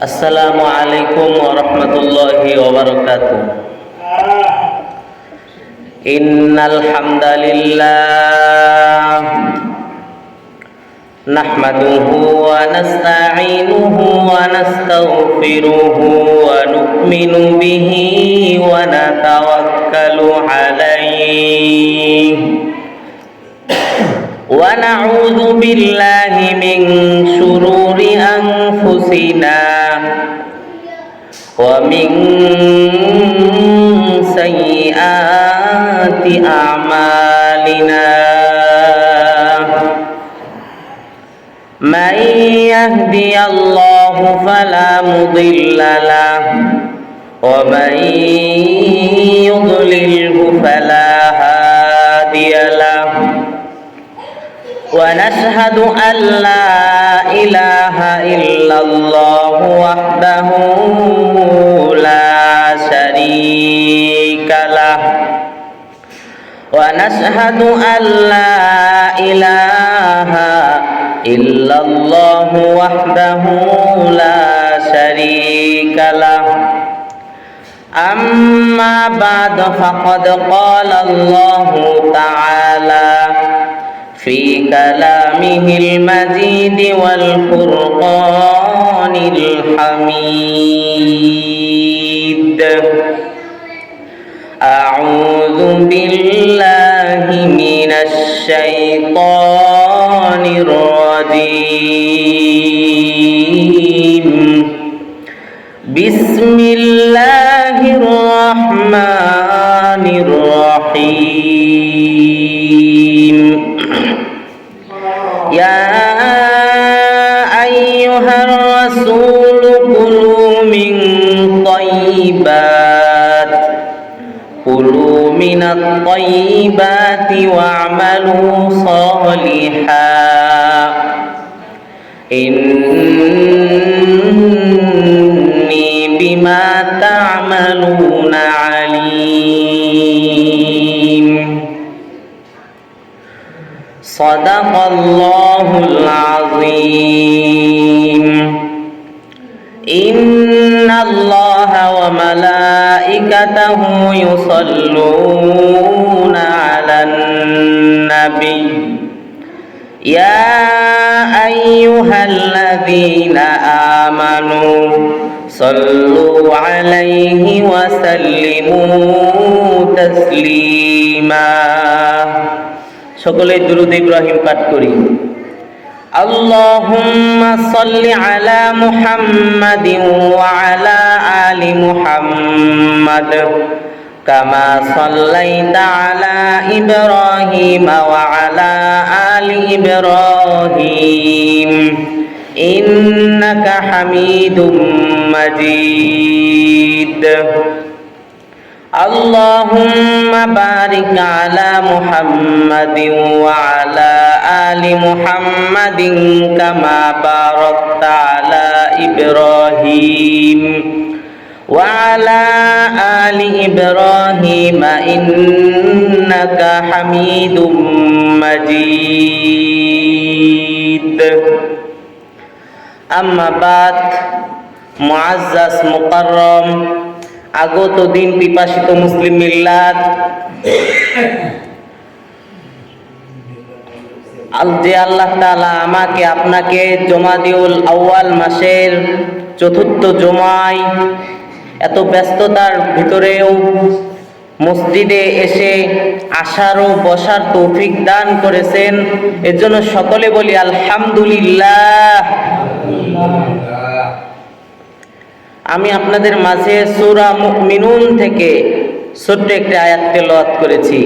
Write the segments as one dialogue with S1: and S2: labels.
S1: আসসালামু আলাইকুম ওয়া রাহমাতুল্লাহি ওয়া বারাকাতুহু। ইন্নাল হামদালিল্লাহ নাহমাদুহু ওয়া নাস্তাঈনুহু ওয়া নাস্তাগফিরুহু ওয়া নু'মিনু বিহি ওয়া নাতাওয়াক্কালু আলাইহি ওয়া নাউযু বিল্লাহি মিন শুরুরি আনফুসিনা ওয়া মিন সাইয়্যাতি আমালিনা মান ইয়াহদিয়াল্লাহু ফালা মুদিল্লা লাহু ওয়া মান ইউদ্লিলহু ফালা হাদিয়া লাহু ونشهد أن لا إله إلا الله وحده لا شريك له ونشهد أن لا إله إلا الله وحده لا شريك له أما بعد فقد قال الله تعالى في كلامه المجيد والفرقان الحميد أعوذ بالله من الشيطان الرجيم بسم الله الرحمن الرحيم يا أيها الرسول كلوا من الطيبات واعملوا صالحا إني بما تعملون عليم صدق الله العظيم إن الله وملائكته يصلون على النبي يا أيها الذين آمنوا صلوا عليه وسلموا تسليما সকলে দুরূদ ইব্রাহিম পাঠ করি। আল্লাহুম্মা সাল্লি আলা মুহাম্মাদিন ওয়া আলা আলি মুহাম্মাদ কামা সাল্লাইতা আলা ইব্রাহিম ওয়া আলা আলি ইব্রাহিম ইন্নাকা হামিদুম মাজিদ। اللهم بارك على محمد وعلى آل محمد كما باركت على إبراهيم وعلى آل إبراهيم إنك حميد مجيد। أما بعد معزز مكرم আগত দিন পিপাসিত মুসলিম মিল্লাত, যে আল্লাহ তাআলা আমাকে আপনাকে জমাদিউল আউয়াল মাসের চতুর্থ জুমায় এত ব্যস্ততার ভিতরেও মসজিদে এসে আসার ও বসার তৌফিক দান করেছেন, এর জন্য সকলে বলি আলহামদুলিল্লাহ। আমি আপনাদের মাঝে সূরা মুমিনুন থেকে ছোট্ট একটি আয়াত তেলাওয়াত করেছি।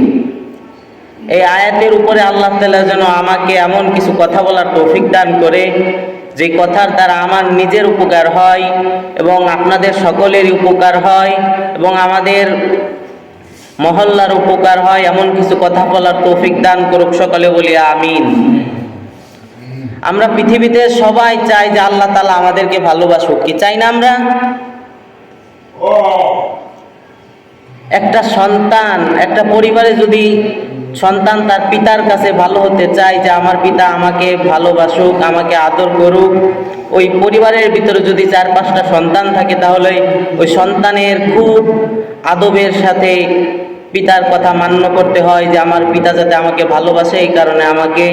S1: এই আয়াতের উপরে আল্লাহ তাআলা যেন আমাকে এমন কিছু কথা বলার তৌফিক দান করে যে কথার দ্বারা আমার নিজের উপকার হয় এবং আপনাদের সকলেরই উপকার হয় এবং আমাদের মহল্লার উপকার হয়, এমন কিছু কথা বলার তৌফিক দান করুক, সকলে বলি আমিন। আমরা পৃথিবীতে সবাই চাই যে আল্লাহ তাআলা আমাদেরকে ভালোবাসুক, কি চাই না আমরা? একটা সন্তান একটা পরিবারে যদি সন্তান তার পিতার কাছে ভালো হতে চায়, যে আমার পিতা আমাকে ভালোবাসুক, আমাকে আদর করুক। ওই পরিবারের ভিতরে যদি 4-5টা সন্তান থাকে, তাহলে ওই সন্তানের খুব আদবের সাথে পিতার কথা মান্য করতে হয়, যে আমার পিতা যাতে আমাকে ভালোবাসে, এই কারণে আমাকে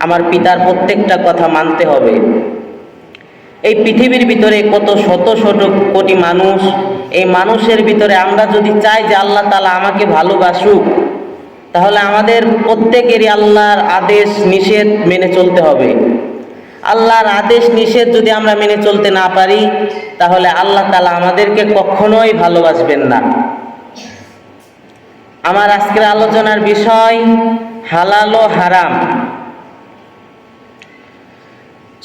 S1: আমার পিতার প্রত্যেকটা কথা মানতে হবে। এই পৃথিবীর ভিতরে কত শত শত কোটি মানুষ, এই মানুষের ভিতরে আমরা যদি চাই যে আল্লাহ তাআলা আমাকে ভালোবাসুক, তাহলে আমাদের প্রত্যেকেরই আল্লাহর আদেশ নিষেধ মেনে চলতে হবে। আল্লাহর আদেশ নিষেধ যদি আমরা মেনে চলতে না পারি, তাহলে আল্লাহ তাআলা আমাদেরকে কখনোই ভালোবাসবেন না। আমার আজকের আলোচনার বিষয় হালাল ও হারাম।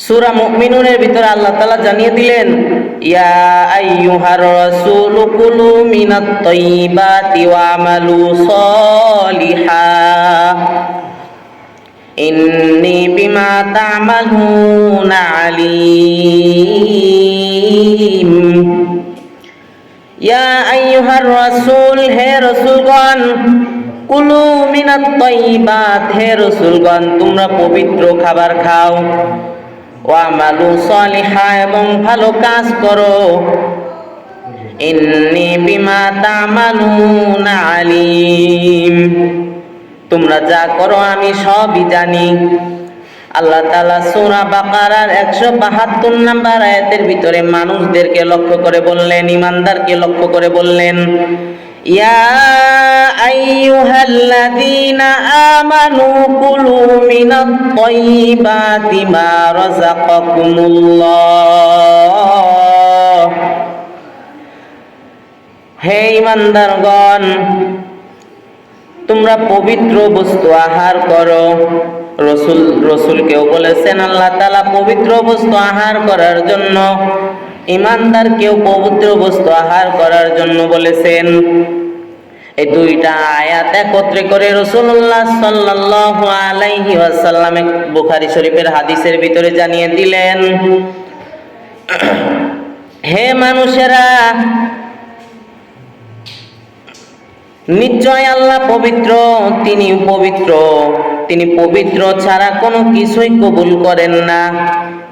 S1: সূরা মুমিনুনের ভিতরে আল্লাহ তাআলা জানিয়ে দিলেন, ইয়া আইয়ুহার রাসূলু কুলু মিনাত তাইয়্যিবাতি ওয়া আমালু সলিহা ইন্নী বিমা তা'মালুনা আলীম। ইয়া আইয়ুহার রাসূল, হে রাসূলগণ, কুলু মিনাত তাইয়্যিবাত, হে রাসূলগণ, তোমরা পবিত্র খাবার খাও, ওয়া আমালু সলিহা, এবং ভালো কাজ করো, ইন্নী বিমা তা'মালুনা আলীম, তোমরা যা করো আমি সবই জানি। আল্লাহ তাআলা সূরা বাকারার 172 নম্বর আয়াতের ভিতরে মানুষদেরকে লক্ষ্য করে বললেন, ঈমানদারকে লক্ষ্য করে বললেন, ইয়া আইয়ুহাল্লাযীনা আমানু কুলু মিনাত তাইয়্যিবাতি মা রাযাকাকুমুল্লাহ, হে ঈমানদারগণ, তোমরা পবিত্র বস্তু আহার করো। রসুলকেও বলেছেন আল্লাহ তাআলা পবিত্র বস্তু আহার করার জন্য, ঈমানদারকেও পবিত্র বস্তু আহার করার জন্য বলেছেন। এই দুইটা আয়াত একত্রে করে রাসূলুল্লাহ সাল্লাল্লাহু আলাইহি ওয়াসাল্লাম বুখারী শরীফের হাদিসের ভিতরে জানিয়ে দিলেন, হে মানুষেরা, নিশ্চয় আল্লাহ পবিত্র, তিনি পবিত্র, তিনি পবিত্র ছাড়া কোনো কিছুই কবুল করেন না।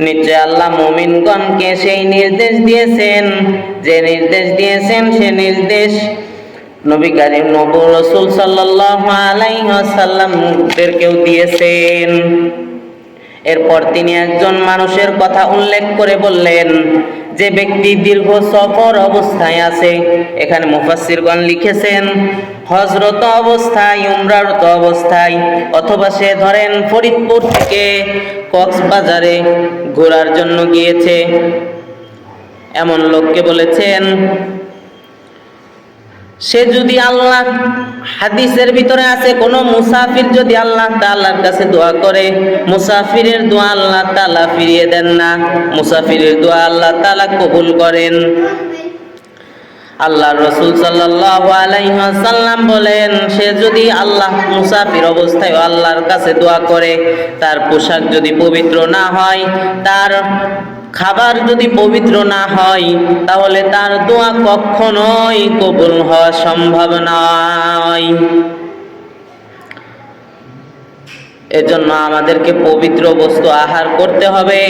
S1: নিশ্চয় আল্লাহ মুমিনগণকে সেই নির্দেশ দিয়েছেন, যে নির্দেশ দিয়েছেন সে নির্দেশ নবী কারীম রাসূল সাল্লাল্লাহু আলাইহি ওয়াসাল্লামদেরকেও দিয়েছেন। এরপর তিনি একজন মানুষের কথা উল্লেখ করে বললেন, যে ব্যক্তি দীর্ঘ সফর অবস্থায় আছে, এখানে মুফাসসিরগণ লিখেছেন হজরত অবস্থায়, উমরারত অবস্থায়, অথবা সে ধরেন ফরিদপুর থেকে কক্সবাজারে ঘোরার জন্য গিয়েছে, এমন লোককে বলেছেন, সে যদি আল্লাহ, হাদিসের ভিতরে আছে, কোন মুসাফির যদি আল্লাহ তাআলার কাছে দোয়া করে, মুসাফিরের দোয়া আল্লাহ তাআলা ফিরিয়ে দেন না, মুসাফিরের দোয়া আল্লাহ তাআলা কবুল করেন। আল্লাহর রাসূল সাল্লাল্লাহু আলাইহি ওয়াসাল্লাম বলেন, সে যদি আল্লাহ মুসাফির অবস্থায় আল্লাহর কাছে দোয়া করে, তার পোশাক যদি পবিত্র না হয়, তার খাবার যদি পবিত্র না হয়, তাহলে তার দোয়া কখনোই কবুল হওয়া সম্ভব নয়। এজন্য আমাদেরকে পবিত্র বস্তু আহার করতে হবে।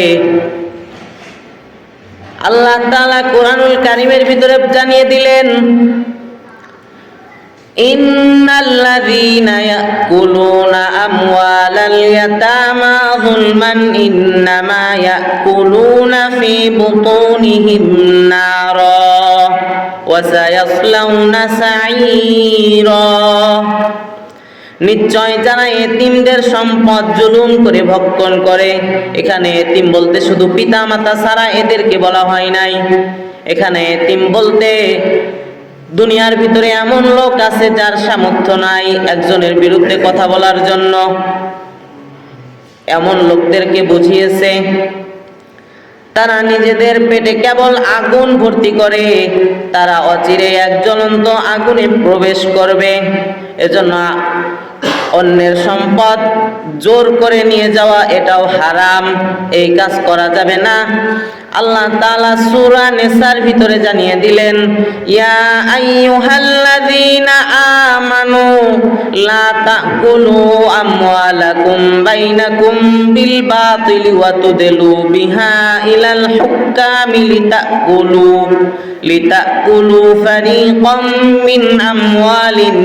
S1: আল্লাহ তাআলা কোরআনুল কারীমের ভিতরে জানিয়ে দিলেন, ইন্নাল্লাযীনা ইয়াকুলুনা আমওয়ালাল ইয়াতামা যুলমান ইন্নামা ইয়াকুলুনা ফী বুতুনিহিম নারা ওয়া সায়াসলাউনা সাঈরা, নিশ্চয় যারা এতিমদের সম্পদ জুলুম করে ভক্ষণ করে, এখানে এতিম বলতে শুধু পিতা মাতা ছাড়া এদেরকে বলা হয় নাই। এখানে এতিম বলতে দুনিয়ার ভিতরে এমন লোক আছে যার সামর্থ্য নাই একজনের বিরুদ্ধে কথা বলার জন্য, এমন লোকদেরকে বুঝিয়েছে। তারা নিজেদের পেটে কেবল আগুন ভর্তি করে, তারা অচিরে এক জ্বলন্ত আগুনে প্রবেশ করবে। এজন্য অন্যের সম্পদ জোর করে নিয়ে যাওয়া এটাও হারাম, এই কাজ করা যাবে না। আল্লাহ তাআলা সূরা নিসার ভিতরে জানিয়ে দিলেন, ইয়া আইয়ুহাল্লাযীনা আমানু লা তাকুলু আমওয়ালাকুম বাইনাকুম বিল বাতিলি ওয়া তুদলু বিহা ইলাল হুক্কামি লিতাকুলু ফারীকাম মিন আমওয়ালিন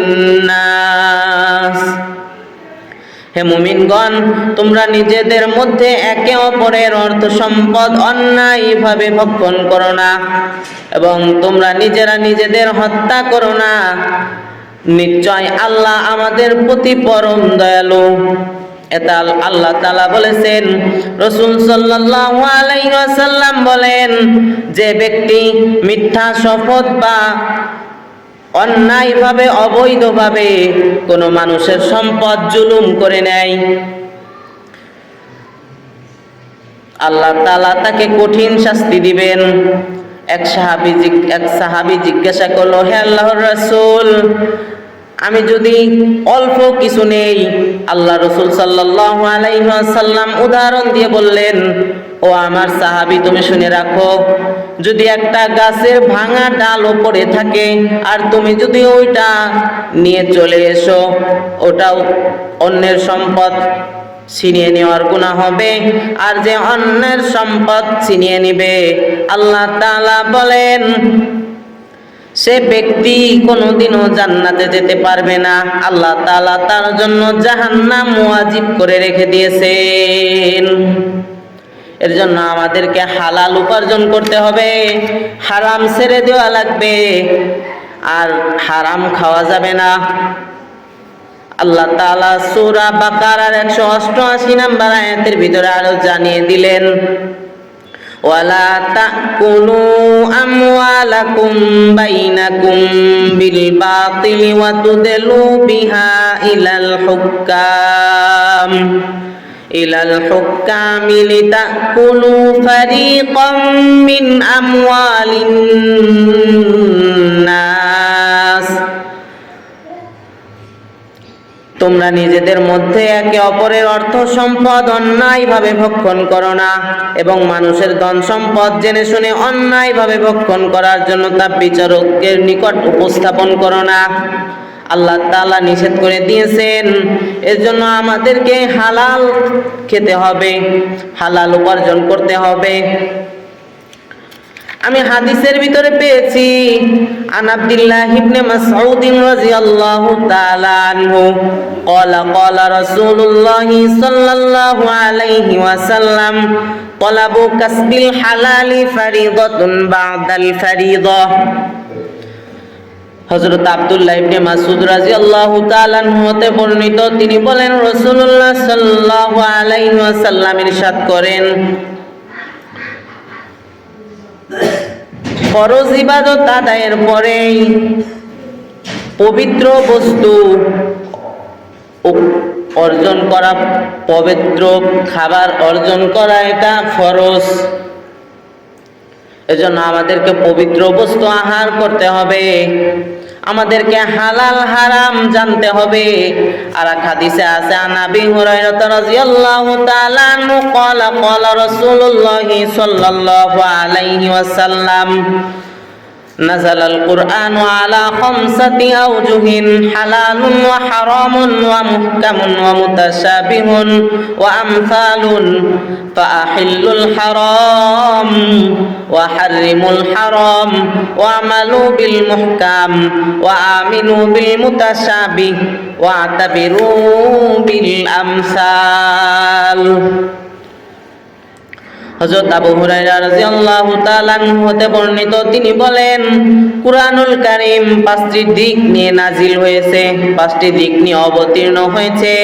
S1: নাস। হে মুমিনগণ, তোমরা নিজেদের মধ্যে একে অপরের অর্থ সম্পদ অন্যায়ভাবে ভক্ষণ করো না এবং তোমরা নিজেরা নিজেদের হত্যা করো না। নিশ্চয় আল্লাহ আমাদের প্রতি পরম দয়ালু। এটা আল্লাহ তাআলা বলেছেন। রাসূল সাল্লাল্লাহু আলাইহি ওয়াসাল্লাম বলেন, যে ব্যক্তি মিথ্যা শপথ বা অন্যায়ভাবে অবৈধভাবে কোনো মানুষের সম্পদ জুলুম করে নেয়, আল্লাহ তাআলা তাকে কঠিন শাস্তি দিবেন। এক সাহাবী জিজ্ঞাসা করলো, হে আল্লাহর রাসূল, আমি যদি অল্প কিছু নেই? আল্লাহ রাসূল সাল্লাল্লাহু আলাইহি ওয়াসাল্লাম উদাহরণ দিয়ে বললেন, ও আমার সাহাবী, তুমি শুনে রাখো, যদি একটা গাছের ভাঙা ডাল পড়ে থাকে আর তুমি যদি ওইটা নিয়ে চলে এসো, ওটাও অন্যের সম্পদ ছিনিয়ে নেওয়ার গুনাহ হবে। আর যে অন্যের সম্পদ ছিনিয়ে নিবে, আল্লাহ তাআলা বলেন, সে ব্যক্তি কোনোদিনও জান্নাতে যেতে পারবে না। আল্লাহ তাআলা তার জন্য জাহান্নাম ওয়াজিব করে রেখে দিয়েছেন। এর জন্য আমাদেরকে হালাল উপার্জন করতে হবে, হারাম ছেড়ে দেওয়া লাগবে, আর হারাম খাওয়া যাবে না। আল্লাহ তাআলা সূরা বাকারার 188 নম্বর আয়াতের ভিতরে আরো জানিয়ে দিলেন, ওয়ালা তাকুলু আমওয়ালাকুম বাইনাকুম বিল বাতিলি ওয়া তুদলু বিহা ইলাল হুক্কামি লিতাকুলু ফারীকাম মিন আমওয়ালিন নাস। তোমরা নিজেদের মধ্যে একে অপরের অর্থ সম্পদ অন্যায়ভাবে ভক্ষণ করো না এবং মানুষের ধন সম্পদ জেনে শুনে অন্যায়ভাবে ভক্ষণ করার জন্য তা বিচারকের নিকট উপস্থাপন করো না। আল্লাহ তাআলা নিষেধ করে দিয়েছেন। এর জন্য আমাদেরকে হালাল খেতে হবে, হালাল উপার্জন করতে হবে। আমি হাদিসের ভিতরে পেয়েছি, আন আব্দুল্লাহ ইবনে মাসউদ রাদিয়াল্লাহু তাআলা আনহু قال رسول الله صلى الله عليه وسلم طلب كسب الحلال فريضة بعد الفريضة। হযরত আব্দুল্লাহ ইবনে মাসউদ রাদিয়াল্লাহু তাআলা আনহু হতে বর্ণিত, তিনি বলেন, রাসূলুল্লাহ সাল্লাল্লাহু আলাইহি ওয়াসাল্লাম ইরশাদ করেন, ফরজ ইবাদত আদায়ের পরেই পবিত্র বস্তু অর্জন করা, পবিত্র খাবার অর্জন করা, এটা ফরজ। এজন্য আমাদেরকে পবিত্র বস্তু আহার করতে হবে, আমাদেরকে হালাল হারাম জানতে হবে। আর এক হাদিসে আছে, আন আবি হুরায়রা রাদিয়াল্লাহু তাআলা আনহু قال رسول الله صلى الله عليه وسلم نزل القرآن على 5 أوجه حلال وحرام ومحكم ومتشابه وأمثال فأحلوا الحرام وحرموا الحرام واعملوا بالمحكم وآمنوا بالمتشابه واعتبروا بالأمثال। হযরত আবু হুরায়রা রাদিয়াল্লাহু তাআলা আনহু হতে বর্ণিত, তিনি বলেন, কুরআনুল কারীম 5টি দিক নিয়ে নাজিল হয়েছে, 5টি দিক নিয়ে অবতীর্ণ হয়েছে।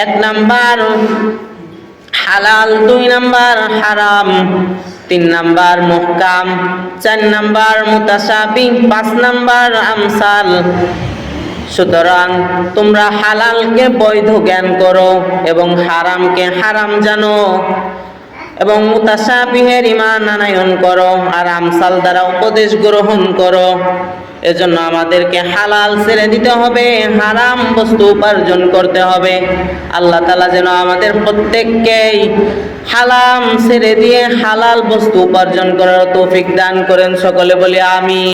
S1: 1 নাম্বার হালাল, 2 নাম্বার হারাম, 3 নাম্বার মুহকাম, 4 নাম্বার মুতাশাবিহ, 5 নাম্বার আমসাল। সুতরাং তোমরা হালালকে বৈধ জ্ঞান করো এবং হারামকে হারাম জানো এবং মুতাশাবিহের ঈমান আনয়ন করো আর আমসাল দ্বারা উপদেশ গ্রহণ করো। এজন্য আমাদেরকে হালাল ছেড়ে দিতে হবে, হারাম বস্তু উপার্জন করতে হবে। আল্লাহ তাআলা যেন আমাদের প্রত্যেককেই হারাম ছেড়ে দিয়ে হালাল বস্তু উপার্জন করার তৌফিক দান করেন। সকলে বলি আমিন।